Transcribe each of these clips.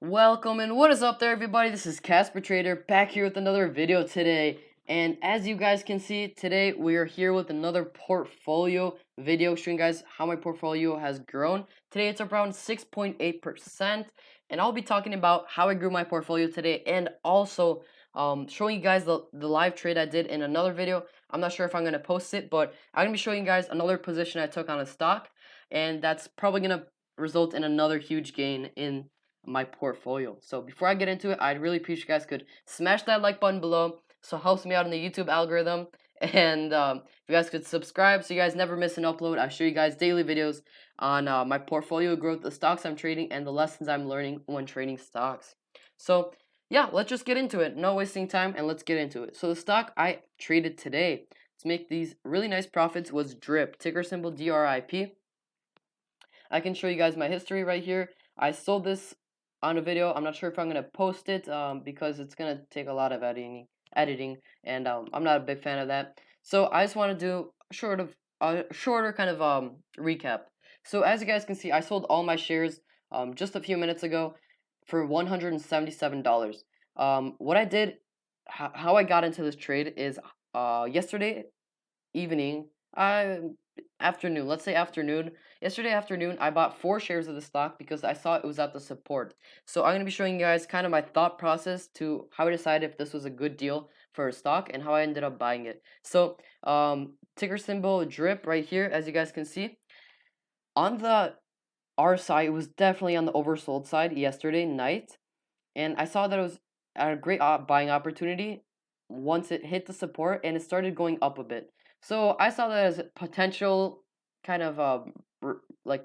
Welcome and what is up there, everybody? This is Casper Trader back here with another video today. And as you guys can see, today we are here with another portfolio video showing you guys how my portfolio has grown. Today it's around 6.8%, and I'll be talking about how I grew my portfolio today and also showing you guys the live trade I did in another video. I'm not sure if I'm going to post it, but I'm going to be showing you guys another position I took on a stock, and that's probably going to result in another huge gain in my portfolio. So before I get into it, I'd really appreciate you guys could smash that like button below, so it helps me out in the YouTube algorithm. And if you guys could subscribe so you guys never miss an upload. I show you guys daily videos on my portfolio growth, the stocks I'm trading, and the lessons I'm learning when trading stocks. So yeah, let's just get into it. No wasting time, and let's get into it. So the stock I traded today to make these really nice profits was DRIP, ticker symbol DRIP. I can show you guys my history right here. I sold this on a video. I'm not sure if I'm gonna post it because it's gonna take a lot of editing, and I'm not a big fan of that. So I just want to do a shorter kind of recap. So as you guys can see, I sold all my shares just a few minutes ago for $177. What I did, how I got into this trade is yesterday evening, afternoon, let's say afternoon. Yesterday afternoon, I bought 4 shares of the stock because I saw it was at the support. So I'm going to be showing you guys kind of my thought process to how I decided if this was a good deal for a stock and how I ended up buying it. So ticker symbol DRIP right here, as you guys can see. On the R side, it was definitely on the oversold side yesterday night. And I saw that it was at a great buying opportunity once it hit the support and it started going up a bit. So I saw that as a potential kind of like,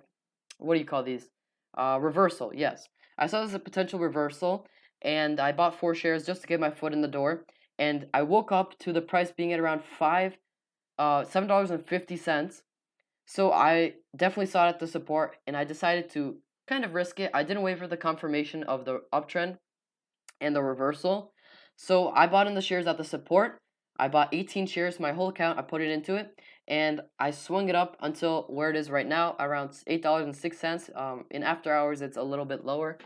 what do you call these? Reversal. Yes, I saw this as a potential reversal, and I bought 4 shares just to get my foot in the door. And I woke up to the price being at around $7.50. So I definitely saw it at the support, and I decided to kind of risk it. I didn't wait for the confirmation of the uptrend and the reversal. So I bought in the shares at the support. I bought 18 shares, my whole account. I put it into it, and I swung it up until where it is right now, around $8.06. In after hours, it's a little bit lower.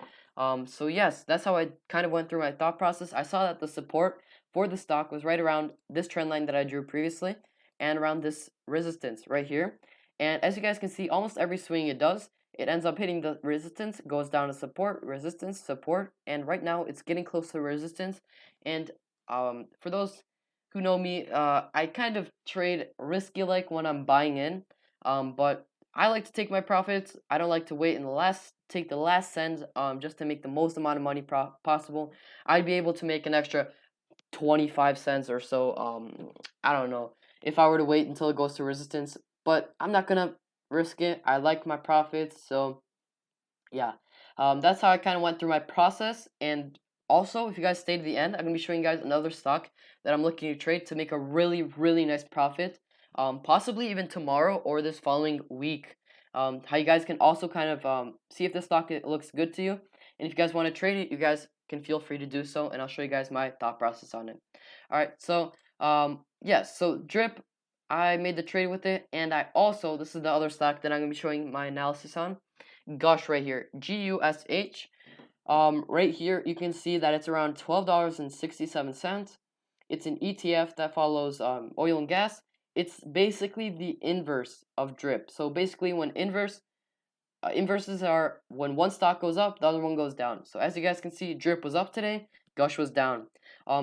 So yes, that's how I kind of went through my thought process. I saw that the support for the stock was right around this trend line that I drew previously, and around this resistance right here. And as you guys can see, almost every swing it does, it ends up hitting the resistance, goes down to support, resistance, support, and right now it's getting close to resistance. And for those who know me, I kind of trade risky like when I'm buying in, but I like to take my profits. I don't like to wait in take the last cent just to make the most amount of money possible. I'd be able to make an extra 25 cents or so. I don't know if I were to wait until it goes to resistance, but I'm not gonna risk it. I like my profits, so yeah. That's how I kind of went through my process. And also, if you guys stay to the end, I'm gonna be showing you guys another stock that I'm looking to trade to make a really nice profit. Possibly even tomorrow or this following week. How you guys can also kind of see if the stock looks good to you, and if you guys want to trade it, you guys can feel free to do so, and I'll show you guys my thought process on it. All right, so yes, so drip, I made the trade with it, and I also, this is the other stock that I'm gonna be showing my analysis on. Gush right here, GUSH. Right here you can see that it's around $12.67. It's an ETF that follows oil and gas. It's basically the inverse of drip. So basically, when inverses are when one stock goes up, the other one goes down. So as you guys can see, drip was up today, Gush was down.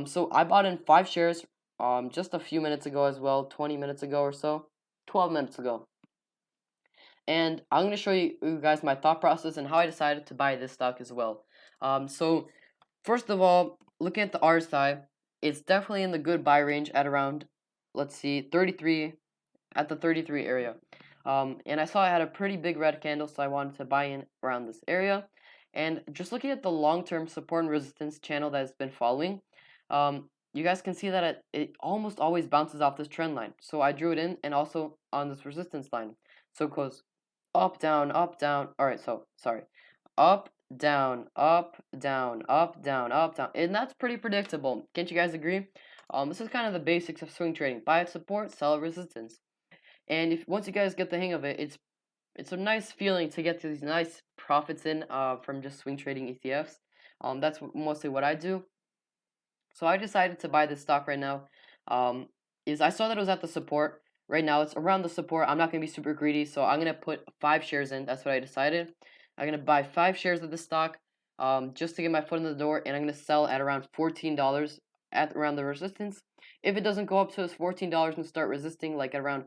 So I bought in 5 shares just a few minutes ago as well, 20 minutes ago or so, 12 minutes ago. And I'm going to show you guys my thought process and how I decided to buy this stock as well. So first of all, looking at the RSI, it's definitely in the good buy range at around, let's see, 33, at the 33 area. And I saw I had a pretty big red candle, so I wanted to buy in around this area. And just looking at the long-term support and resistance channel that it's been following, you guys can see that it almost always bounces off this trend line. So I drew it in, and also on this resistance line. So it goes up, down, up, down. All right, so sorry. Up, down, up, down, up, down, up, down. And that's pretty predictable. Can't you guys agree? This is kind of the basics of swing trading. Buy at support, sell at resistance. And if once you guys get the hang of it, it's a nice feeling to get these nice profits in from just swing trading ETFs. That's mostly what I do. So I decided to buy this stock right now. Is I saw that it was at the support. Right now it's around the support. I'm not gonna be super greedy, so I'm gonna put 5 shares in. That's what I decided. I'm gonna buy 5 shares of the stock, just to get my foot in the door, and I'm gonna sell at around $14 at around the resistance. If it doesn't go up to this $14 and start resisting like at around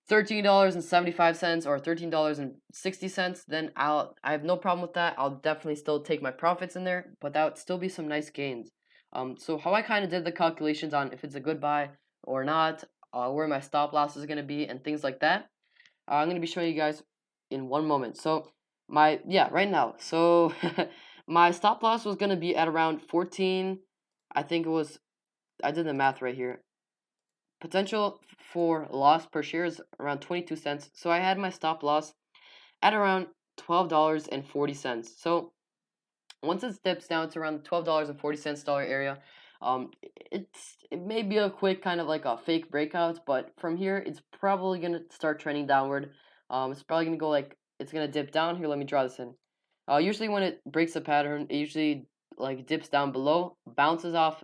$13.75 or $13.60, then I have no problem with that. I'll definitely still take my profits in there, but that would still be some nice gains. So how I kind of did the calculations on if it's a good buy or not, where my stop loss is going to be, and things like that, I'm going to be showing you guys in one moment. So right now. So my stop loss was going to be at around 14. I think it was. I did the math right here. Potential for loss per share is around 22 cents. So I had my stop loss at around $12.40. So once it dips down to around the $12.40 area, it may be a quick kind of like a fake breakout, but from here it's probably gonna start trending downward. It's probably gonna go like it's gonna dip down here. Let me draw this in. Usually when it breaks a pattern, it usually like dips down below, bounces off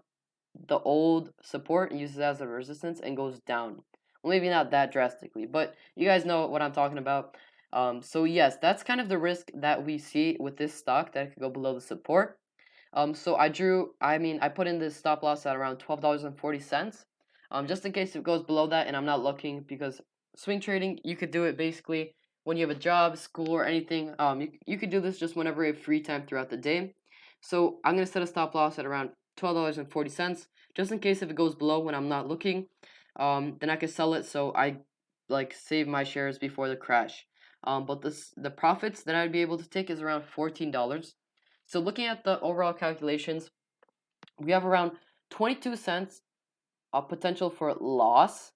the old support and uses it as a resistance and goes down. Well, maybe not that drastically, but you guys know what I'm talking about. So yes, that's kind of the risk that we see with this stock that could go below the support. So I put in this stop loss at around $12.40. Just in case it goes below that and I'm not looking, because swing trading, you could do it basically when you have a job, school, or anything. You could do this just whenever you have free time throughout the day. So I'm gonna set a stop loss at around $12.40, just in case if it goes below when I'm not looking. Then I can sell it, so I like save my shares before the crash. But the profits that I'd be able to take is around $14. So looking at the overall calculations, we have around 22 cents of potential for loss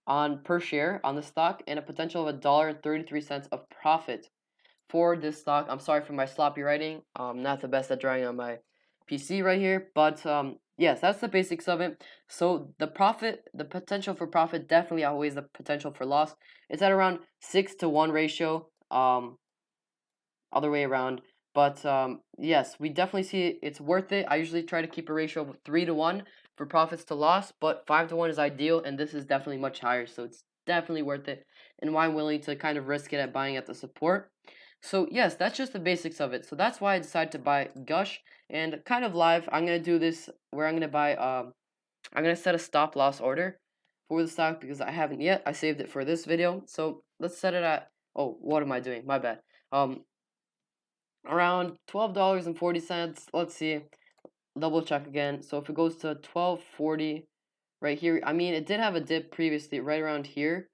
on per share on the stock, and a potential of $1.33 of profit for this stock. I'm sorry for my sloppy writing. Not the best at drawing on my PC right here, but yes, that's the basics of it. So the potential for profit definitely outweighs the potential for loss. It's at around 6-to-1 ratio. Other way around. But yes, we definitely see it's worth it. I usually try to keep a ratio of 3-to-1 for profits to loss, but 5-to-1 is ideal, and this is definitely much higher, so it's definitely worth it, and why I'm willing to kind of risk it at buying at the support. So yes, that's just the basics of it. So that's why I decided to buy Gush, and kind of live, I'm gonna do this where I'm gonna buy. I'm gonna set a stop loss order for the stock because I haven't yet. I saved it for this video, so let's set it at. Oh, what am I doing? My bad. Around $12.40. Let's see. Double check again. So if it goes to 12.40 right here, I mean it did have a dip previously right around here.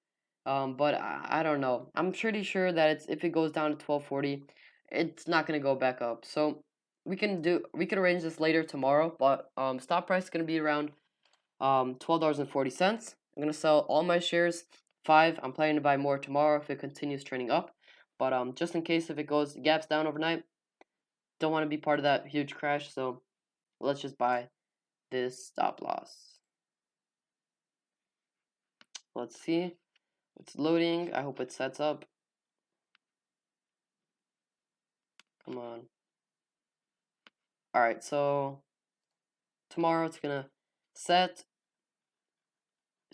But I don't know. I'm pretty sure that it's if it goes down to 12.40, it's not gonna go back up. So we can arrange this later tomorrow, but stop price is gonna be around $12.40. I'm gonna sell all my shares. 5. I'm planning to buy more tomorrow if it continues trending up. But just in case if it goes gaps down overnight, don't want to be part of that huge crash, so let's just buy this stop loss. Let's see. It's loading. I hope it sets up. Come on. Alright, so tomorrow it's gonna set.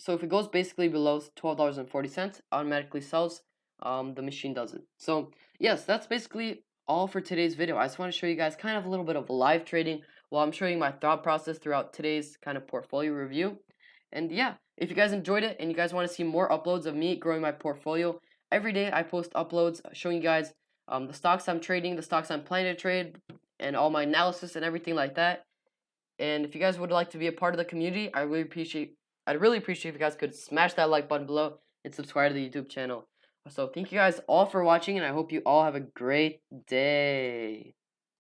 So if it goes basically below $12.40, automatically sells. The machine does it. So yes, that's basically all for today's video. I just want to show you guys kind of a little bit of live trading while I'm showing my thought process throughout today's kind of portfolio review. And yeah, if you guys enjoyed it and you guys want to see more uploads of me growing my portfolio, every day I post uploads showing you guys the stocks I'm trading, the stocks I'm planning to trade, and all my analysis and everything like that. And if you guys would like to be a part of the community, I'd really appreciate if you guys could smash that like button below and subscribe to the YouTube channel. So thank you guys all for watching, and I hope you all have a great day.